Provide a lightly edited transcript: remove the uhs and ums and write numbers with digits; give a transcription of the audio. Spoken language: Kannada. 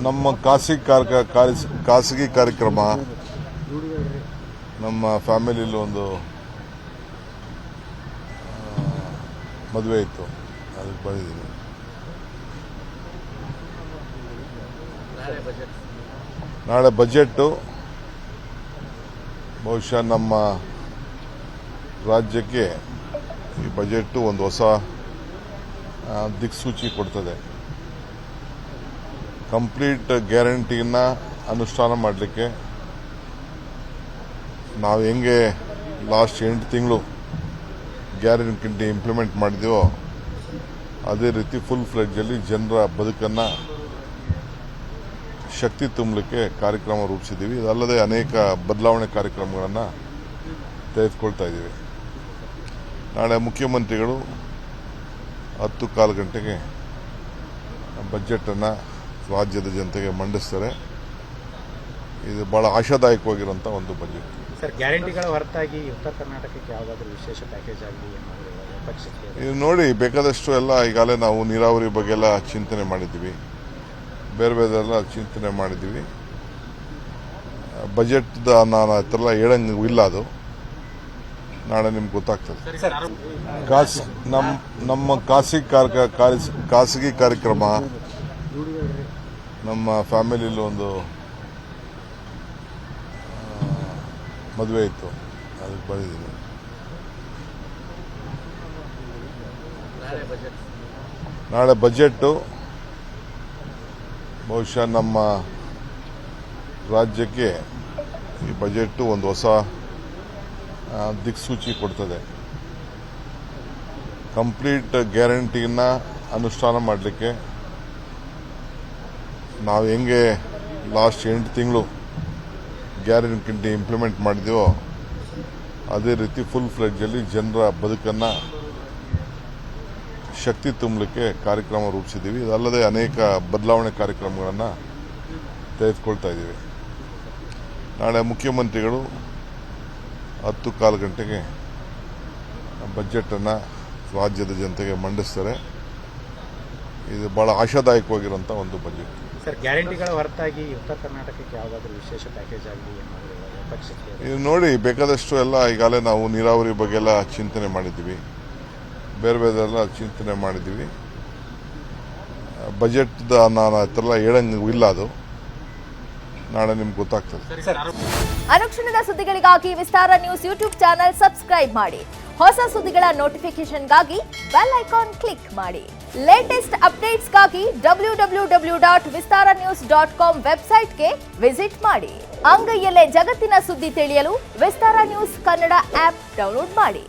ನಮ್ಮ ಖಾಸಗಿ ಕಾರ್ಯಕ್ರಮ ನಮ್ಮ ಫ್ಯಾಮಿಲಿಯಲ್ಲಿ ಒಂದು ಮದುವೆ ಇತ್ತು, ಅದಕ್ಕೆ ಬಂದಿದ್ದೀನಿ. ನಾಳೆ ಬಜೆಟ್ ಬಹುಶಃ ನಮ್ಮ ರಾಜ್ಯಕ್ಕೆ ಈ ಬಜೆಟ್ ಒಂದು ಹೊಸ ದಿಕ್ಸೂಚಿ ಕೊಡ್ತದೆ. ಕಂಪ್ಲೀಟ್ ಗ್ಯಾರಂಟಿನ ಅನುಷ್ಠಾನ ಮಾಡಲಿಕ್ಕೆ ನಾವು ಹೆಂಗೆ ಲಾಸ್ಟ್ 8 ತಿಂಗಳು ಗ್ಯಾರಂಟಿ ಇಂಪ್ಲಿಮೆಂಟ್ ಮಾಡಿದೆವೋ ಅದೇ ರೀತಿ ಫುಲ್ ಫ್ಲೆಡ್ಜಲ್ಲಿ ಜನರ ಬದುಕನ್ನು ಶಕ್ತಿ ತುಂಬಲಿಕ್ಕೆ ಕಾರ್ಯಕ್ರಮ ರೂಪಿಸಿದ್ದೀವಿ. ಇದಲ್ಲದೆ ಅನೇಕ ಬದಲಾವಣೆ ಕಾರ್ಯಕ್ರಮಗಳನ್ನು ತೆಗೆದುಕೊಳ್ತಾ ಇದ್ದೀವಿ. ನಾಳೆ ಮುಖ್ಯಮಂತ್ರಿಗಳು 10:15 ಗಂಟೆಗೆ ಬಜೆಟನ್ನು ರಾಜ್ಯದ ಜನತೆಗೆ ಮಂಡಿಸ್ತಾರೆ. ಇದು ಬಹಳ ಆಶಾದಾಯಕವಾಗಿರುವಂಥ ಒಂದು ಬಜೆಟ್. ಸರ್, ಗ್ಯಾರಂಟಿಗಳ ಹೊರತಾಗಿ ಉತ್ತರ ಕರ್ನಾಟಕಕ್ಕೆ ಯಾವುದಾದ್ರೂ ವಿಶೇಷ ಪ್ಯಾಕೇಜ್ ಆಗಲಿ ಪಕ್ಷಕ್ಕೆ ಇದು ನೋಡಿ, ಬೇಕಾದಷ್ಟು ಎಲ್ಲ ಈಗಾಗಲೇ ನಾವು ನೀರಾವರಿ ಬಗ್ಗೆ ಎಲ್ಲ ಚಿಂತನೆ ಮಾಡಿದ್ದೀವಿ, ಬೇರೆ ಬೇರೆಲ್ಲ ಚಿಂತನೆ ಮಾಡಿದ್ದೀವಿ. ಬಜೆಟ್ದ ನಾನು ಆ ಥರ ಹೇಳಂಗೆ ಇಲ್ಲ, ಅದು ನಾಳೆ ನಿಮ್ಗೆ ಗೊತ್ತಾಗ್ತದೆ. ನಮ್ಮ ಖಾಸಗಿ ಕಾರ್ಯಕ್ರಮ ನಮ್ಮ ಫ್ಯಾಮಿಲಿಯಲ್ಲಿ ಒಂದು ಮದುವೆ ಇತ್ತು, ಅದಕ್ಕೆ ಬಂದಿದ್ದೀನಿ. ನಾಳೆ ಬಜೆಟ್ ಬಹುಶಃ ನಮ್ಮ ರಾಜ್ಯಕ್ಕೆ ಈ ಬಜೆಟ್ ಒಂದು ಹೊಸ ದಿಕ್ಸೂಚಿ ಕೊಡ್ತದೆ. ಕಂಪ್ಲೀಟ್ ಗ್ಯಾರಂಟಿನ ಅನುಷ್ಠಾನ ಮಾಡಲಿಕ್ಕೆ ನಾವು ಹೆಂಗೆ ಲಾಸ್ಟ್ 8 ತಿಂಗಳು ಗ್ಯಾರಂಟಿ ಇಂಪ್ಲಿಮೆಂಟ್ ಮಾಡಿದೆವೋ ಅದೇ ರೀತಿ ಫುಲ್ ಫ್ಲೆಡ್ಜಲ್ಲಿ ಜನರ ಬದುಕನ್ನು ಶಕ್ತಿ ತುಂಬಲಿಕ್ಕೆ ಕಾರ್ಯಕ್ರಮ ರೂಪಿಸಿದ್ದೀವಿ. ಇದಲ್ಲದೆ ಅನೇಕ ಬದಲಾವಣೆ ಕಾರ್ಯಕ್ರಮಗಳನ್ನು ತೆಗೆದುಕೊಳ್ತಾ ಇದ್ದೀವಿ. ನಾಳೆ ಮುಖ್ಯಮಂತ್ರಿಗಳು 10:15 ಗಂಟೆಗೆ ಬಜೆಟನ್ನು ರಾಜ್ಯದ ಜನತೆಗೆ ಮಂಡಿಸ್ತಾರೆ. ಇದು ಬಹಳ ಆಶಾದಾಯಕವಾಗಿರುವಂಥ ಒಂದು ಬಜೆಟ್. ಸರ್, ಗ್ಯಾರಂಟಿಗಳ ಹೊರತಾಗಿ ಉತ್ತರ ಕರ್ನಾಟಕಕ್ಕೆ ಯಾವುದಾದ್ರೂ ವಿಶೇಷ ಪ್ಯಾಕೇಜ್ ಆಗಲಿ ಪಕ್ಷಕ್ಕೆ ಇದು ನೋಡಿ, ಬೇಕಾದಷ್ಟು ಎಲ್ಲ ಈಗಾಗಲೇ ನಾವು ನೀರಾವರಿ ಬಗ್ಗೆ ಎಲ್ಲ ಚಿಂತನೆ ಮಾಡಿದ್ದೀವಿ, ಬೇರೆ ಬೇರೆಲ್ಲ ಚಿಂತನೆ ಮಾಡಿದ್ದೀವಿ. ಬಜೆಟ್ದ ನಾನು ಆ ಥರ ಹೇಳಂಗೆ ಇಲ್ಲ, ಅದು ನಾಳೆ ನಿಮ್ಗೆ ಗೊತ್ತಾಗ್ತದೆ. ಅನುಕ್ಷಣದ ಸುದ್ದಿಗಳಿಗಾಗಿ ವಿಸ್ತಾರ ನ್ಯೂಸ್ ಯೂಟ್ಯೂಬ್ ಚಾನೆಲ್ ಸಬ್ಸ್ಕ್ರೈಬ್ ಮಾಡಿ. ಹೊಸ ಸುದ್ದಿಗಳ ನೋಟಿಫಿಕೇಶನ್ಗಾಗಿ ಬೆಲ್ ಐಕಾನ್ ಕ್ಲಿಕ್ ಮಾಡಿ. ಲೇಟೆಸ್ಟ್ ಅಪ್ಡೇಟ್ಸ್ಗಾಗಿ www.vistaranews.com ವೆಬ್ಸೈಟ್ಗೆ ವಿಸಿಟ್ ಮಾಡಿ. ಅಂಗೈಯಲ್ಲೇ ಜಗತ್ತಿನ ಸುದ್ದಿ ತಿಳಿಯಲು ವಿಸ್ತಾರ ನ್ಯೂಸ್ ಕನ್ನಡ ಆಪ್ ಡೌನ್ಲೋಡ್ ಮಾಡಿ.